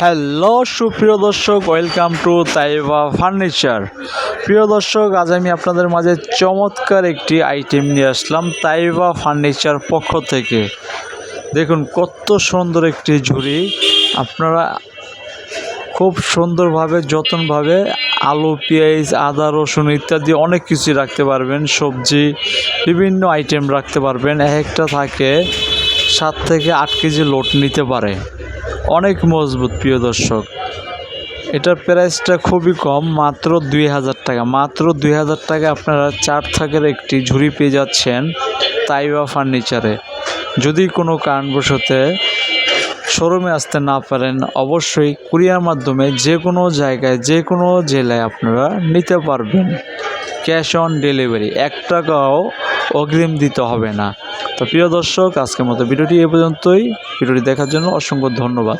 Hello সুপ্রিয় দর্শক, welcome to Taiba furniture. প্রিয় দর্শক, আজ আমি আপনাদের মাঝে চমৎকার একটি আইটেম নিয়ে আসলাম তাইবা ফার্নিচার পক্ষ থেকে। দেখুন কত সুন্দর একটি ঝুড়ি, আপনারা খুব সুন্দরভাবে যত্নভাবে আলু, পেঁয়াজ, আদা, রসুন ইত্যাদি অনেক কিছু রাখতে পারবেন, সবজি বিভিন্ন আইটেম রাখতে পারবেন। একটা থাকে 7 থেকে 8 কেজি লোড নিতে পারে, অনেক মজবুত। প্রিয় দর্শক, এটার প্রাইসটা খুবই কম, মাত্র 2000 টাকা। মাত্র 2000 টাকা আপনারা 4 থাকের একটি ঝুড়ি পেয়ে যাচ্ছেন তাইবা ফার্নিচারে। যদি কোনো কারণবশত শোরুমে আসতে না পারেন, অবশ্যই কুরিয়ার মাধ্যমে যে কোনো জায়গায় যে কোনো জেলায় আপনারা নিতে পারবেন। ক্যাশ অন ডেলিভারি, 1 টাকাও অগ্রিম দিতে হবে না। তো প্রিয় দর্শক, আজকের মতো ভিডিওটি এ পর্যন্তই। ভিডিওটি দেখার জন্য অসংখ্য ধন্যবাদ।